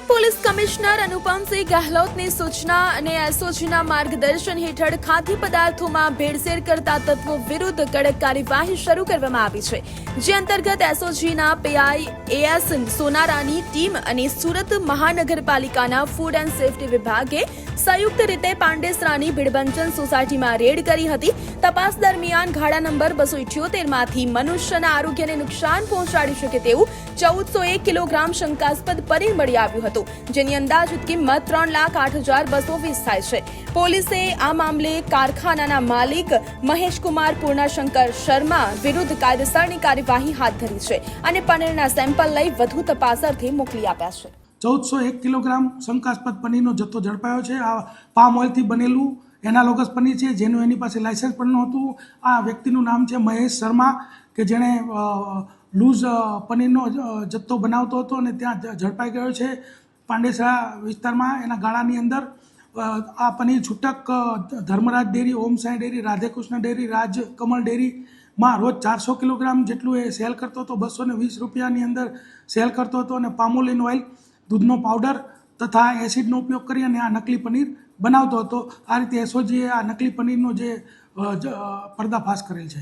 નાયબ police commissioner Anupamsinh ગહેલોતની સૂચના અને એસઓજીના માર્ગદર્શન હેઠળ ખાદ્ય પદાર્થોમાં ભેળસેળ કરતા તત્વો વિરુદ્ધ કડક કાર્યવાહી શરૂ કરવામાં આવી છે, જે અંતર્ગત એસઓજીના પીઆઈ એએસ સોનારાની ટીમ અને સુરત મહાનગરપાલિકાના ફૂડ એન્ડ સેફ્ટી વિભાગે સંયુક્ત રીતે પાંડેસરાની ભીડબંચન સોસાયટીમાં રેડ કરી હતી। તપાસ દરમિયાન ગાડા નંબર 278 માંથી મનુષ્યના આરોગ્યને નુકસાન પહોંચાડી શકે તેવું 1401 કિલોગ્રામ શંકાસ્પદ પનીર મળી આવ્યું હતું, જેની અંદાજિત કિંમત 3,08,220 થાય છે। પોલીસે આ મામલે કારખાનાના માલિક મહેશકુમાર પૂર્ણાશંકર શર્મા વિરુદ્ધ કાયદેસરની કાર્યવાહી હાથ ધરી છે અને પનીરના સેમ્પલ લઈ વધુ તપાસ અર્થે મોકલી આપ્યા છે। 1401 કિલોગ્રામ શંકાસ્પદ પનીરનો જથ્થો ઝડપાયો છે। આ પામ ઓઇલથી બનેલું એનાલોગસ પનીર છે, જેનું એની પાસે લાયસન્સ પણ નહોતું। આ વ્યક્તિનું નામ છે મહેશ શર્મા, કે જેણે લૂઝ પનીરનો જથ્થો બનાવતો હતો અને ત્યાં ઝડપાઈ ગયો છે પાંડેસરા વિસ્તારમાં। એના ગાળાની અંદર આ પનીર છૂટક ધર્મરાજ ડેરી, ઓમ સાંઈ ડેરી, રાધેકૃષ્ણ ડેરી, રાજ કમલ ડેરીમાં રોજ 400 કિલોગ્રામ જેટલું એ સેલ કરતો હતો, 220 રૂપિયાની અંદર સેલ કરતો હતો અને પામોલિન ઓઇલ, દૂધનો પાવડર તથા એસિડનો ઉપયોગ કરી અને આ નકલી પનીર બનાવતો હતો। આ રીતે એસઓજીએ આ નકલી પનીરનો જે પર્દાફાશ કરેલ છે।